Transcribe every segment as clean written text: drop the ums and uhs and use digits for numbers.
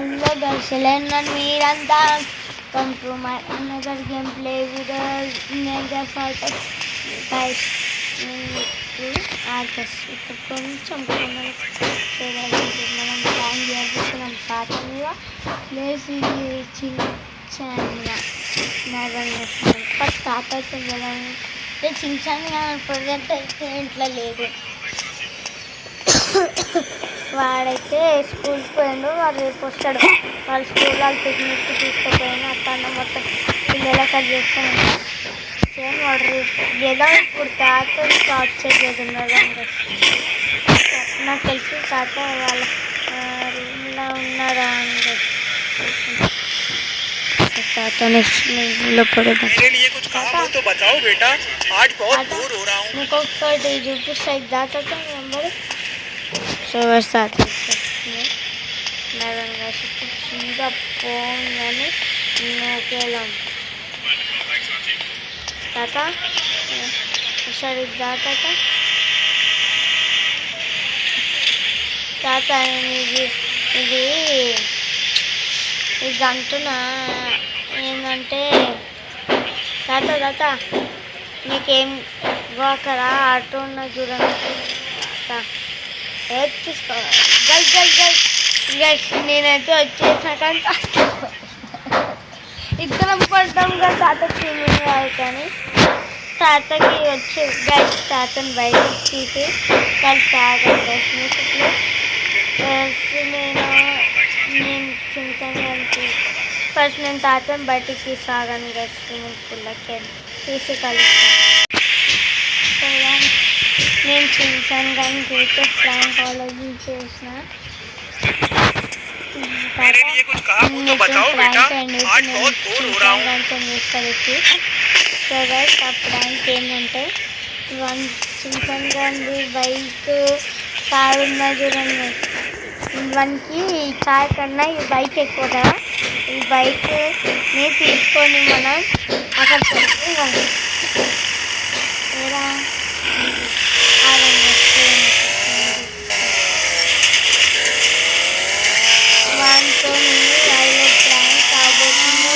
Hello guys, ఎలా ఉన్నారు మీరంతా? Come to my another game play video. నేను గైస్ ఆగస్ ఇక్కడ కొంచెం మనం ప్లాన్ చేస్తున్నాం పాత మీద ప్లేస్ ఇది చించాన్గా ఫస్ట్ స్టార్ట్ అవుతుంది కదా. చించాన్గా ప్రజెంట్ అయితే ఇంట్లో లేదు. వాడైతే స్కూల్కి పోయిండు, వాడు రేపు వస్తాడు. వాళ్ళ స్కూల్ వాళ్ళు పిక్నిక్ తీసుకుపోయినా అక్కడ మొత్తం పిల్లలకి అది చేస్తాను. సేమ్ వాడు రేపు ఏదో ఇప్పుడు తాత స్టార్ట్ చేయలేదు. నాకు తెలిసి తాత వాళ్ళ రూమ్లో ఉన్నారా అని తాత నెక్స్ట్ నీకు ఒక్కటి చూపిస్తా తాత నెంబర్. సో స్టార్ట్ సీదా పోగానే నూకేలాం తాత ఒకసారి తాత తాత ఇది ఇది ఇది అంటున్నా ఏంటంటే తాత తాత నీకేం అక్కడ ఆటో ఉన్న చూడండి తీసుకో. గల్ గల్ గల్ గైస్ నేనైతే వచ్చేసాక ఇద్దరం పడ్డాం కదా. తాతకి కాదు కానీ తాతకి వచ్చి గైస్ తాతని బయటకు తీసి కలిసి తాగండి గైస్. నేను చింతని ఫస్ట్ నేను తాతని బయటకు తీసాగాను గైస్. స్విమ్మింగ్ పూల్లోకి తీసి కలుస్తాను. నేను చించాను కానీ చేస్తే ప్లాన్ ఫాలో చేసిన సో గైస్ ఆ ప్రాంక్ ఏంటంటే చించాన్ గాంధీ బైక్ కార్ ఉన్నా చూడండి. వన్కి ఈ కార్ కన్నా ఈ బైక్ ఎక్కువ కదా. ఈ బైక్ని తీసుకొని మనం అక్కడ పెట్టుకుంటాం. వాటితో నేను రైలు ప్లాన్ కాబోతుందో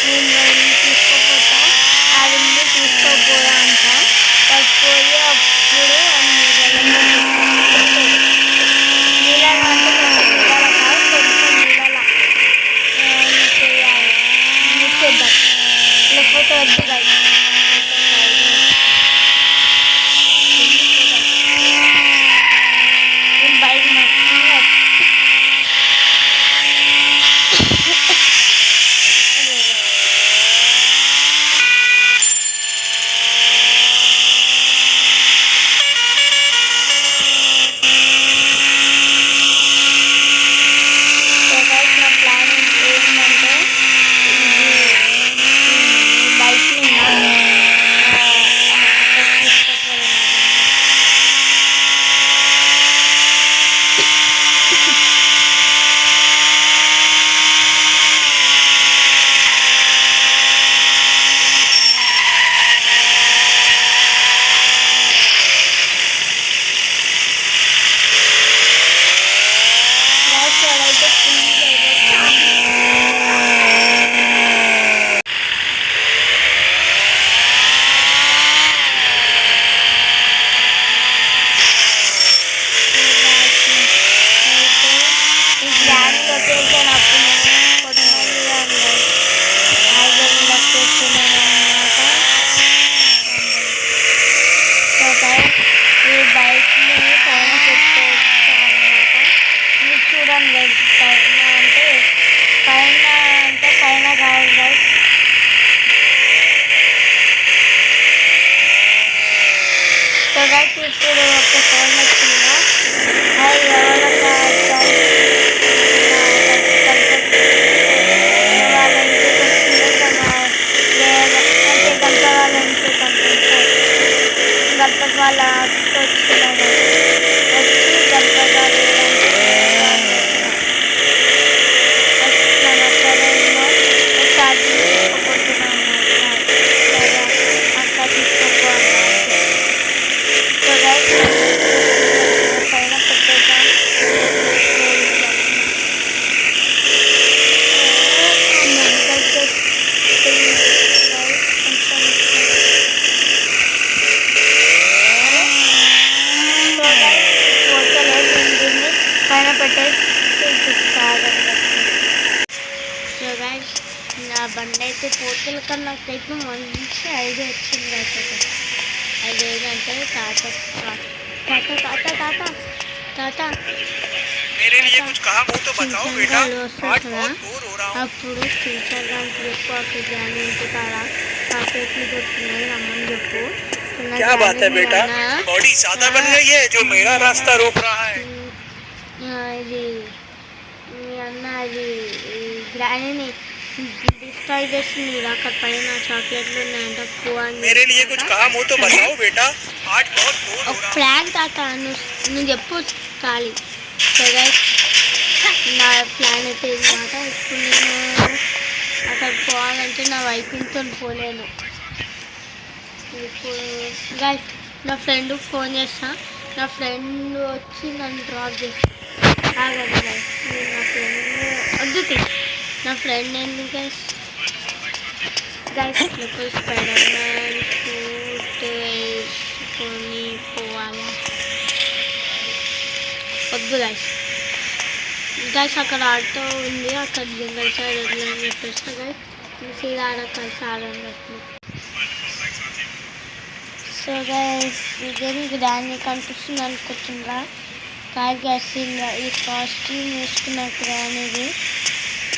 నేను తీసుకోపోతా. ఆ రెండు తీసుకోపోయా అంట. పోయి అప్పుడు నీళ్ళ అంటే నీళ్ళ కాదు కొంచెం నీళ్ళ చేయాలి ముచ్చేద్దాం. లేకపోతే వద్దు బయట బైక్ నా ప్లానింగ్ ఏంటంటే బైక్ని అయితే గ్యాస్ లొకేషన్ అప్పుడు ఈ బైక్ని పైన పెట్టుకోవచ్చు. మీరు చూడండి పైన అంటే పైన కాదు బైక్. సో గైస్ ఇప్పుడు ఒక ఫోన్ వచ్చిందా అది ఎవరన్నా వాళ్ళ ఇంటికి వచ్చిందో గంట వాళ్ళ ఇంటికి గంట వాళ్ళ వచ్చినాడు వచ్చి గంటగా సరేమో ఛార్జింగ్ తీసుకోపోతున్నాను అక్కడ తీసుకోపోవాలి. సో గైస్ పెట్టేసి కాదండి. సో గైస్ నా బండి అయితే పోతుల కన్నా నాకైతే మంచి ఐడియా వచ్చింది అయితే. అదేంటంటే తాత తాత తాత తాత తాత అప్పుడు ఇన్స్టాగ్రామ్ చెప్పు ఆ బిర్యానీ ఇంటి కాడ కాకేట్లు దొరుకుతున్నాయి రమ్మని చెప్పు. ఇది మీ అన్న అది గ్రానీని డిస్ట్రాయ్ చేసింది. అక్కడ పైన చాక్లెట్లు ఉన్నాయంట ఎక్కువ ప్లాన్ తాత నువ్వు చెప్పు ఖాళీ. సరే నా ప్లాన్ అయితే అనమాట. ఇప్పుడు నేను అక్కడ పోవాలంటే నా వైపుతో పోలేను. ఇప్పుడు గైస్ నా ఫ్రెండ్కి ఫోన్ చేస్తా. నా ఫ్రెండ్ వచ్చి నన్ను డ్రాప్ చేస్తా. ఆగండి గైస్ నేను నా ఫ్రెండ్ వద్దు. నా ఫ్రెండ్ ఏంది గైస్ ఇప్పుడు స్పైడర్ మ్యాన్ సూట్ వేసుకొని పోవాలి. వద్దు గైస్ అక్కడ ఆటో ఉంది. అక్కడ జంగల్ సైడ్ వదిలేని చెప్పేస్తా గైస్. సీదా ఆడ కలిసి ఆడండి. సో గైస్ ఇదేమి గ్రాండ్ కనిపిస్తుంది అనుకుంటుందా? కార్ గ్యాస్ ఈ కాస్ట్యూమ్ వేసుకున్నట్టు అనేది.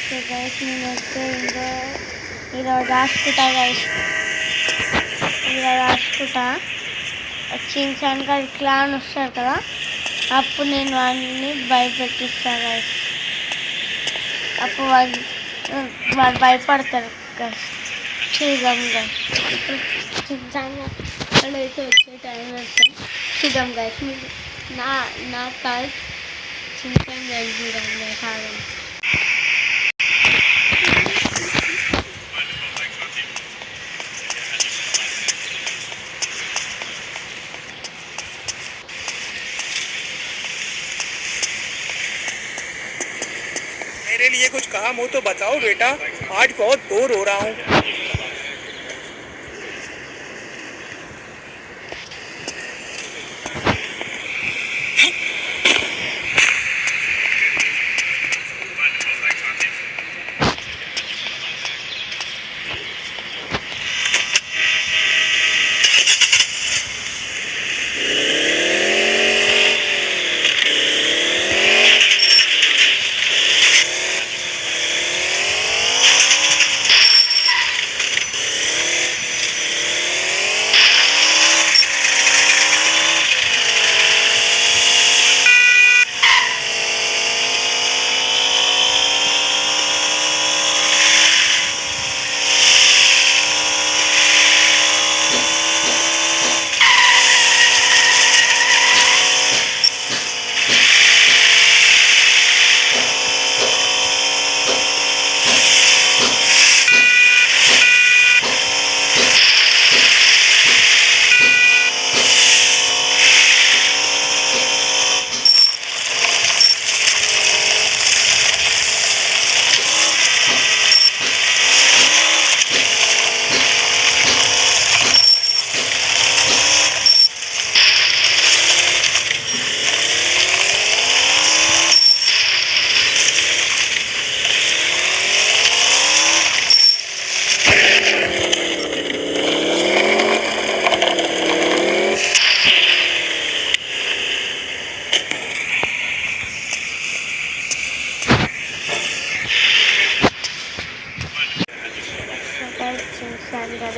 సో గైస్ నేనైతే ఇంకా ఇలా రాసుకుంటా గైస్. ఇలా రాసుకుంటా చిన్సాన్గా ఇట్లా అని వస్తారు కదా, అప్పుడు నేను వాడిని భయపెట్టిస్తాను గైస్. అప్పుడు వాళ్ళు భయపడతారు గైస్. చూద్దాం గైస్ ఇప్పుడు చిన్సాన్గా అయితే వచ్చే టైం వస్తాం. చూద్దాం గైస్ మీరు నా కాల్ చిన్సాన్ గైస్ చూడండి గైస్. ఆగండి मेरे लिए कुछ काम हो तो बताओ बेटा, आज बहुत बोर हो रहा हूँ.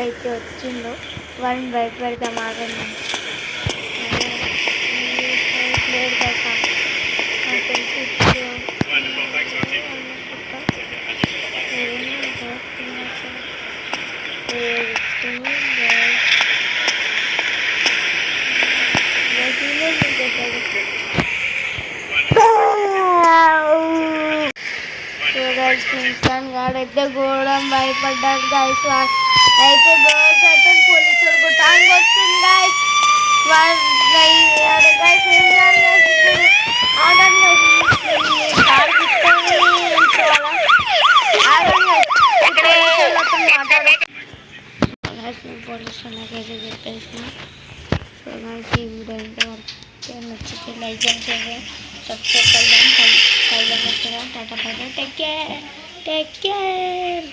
అయితే వచ్చిందో వాళ్ళని భయపెడతాం. ఆగండి లేదు కదా నాకు తెలిసి చిన్సాన్ గాడైతే ఘోరం భయపడ్డాడు గైస్. అయితే బస్ అయితే పోలీసులు కొట్టానికి వస్తుంది గైస్. గైస్ ఏం చేయాలి గైస్? ఆగండి కార్ తీసుకొని వెళ్ళిపోవాలా? ఆగండి మాట్లాడు గైస్. నేను పోలీసు వాళ్ళకైతే చెప్పేసిన. సో గైస్ ఈ వీడియో అయితే నచ్చితే లైక్ చేయండి, సబ్స్క్రైబ్ చేద్దాం. లైవ్లోకి వస్తారా? Tata bye bye, take care.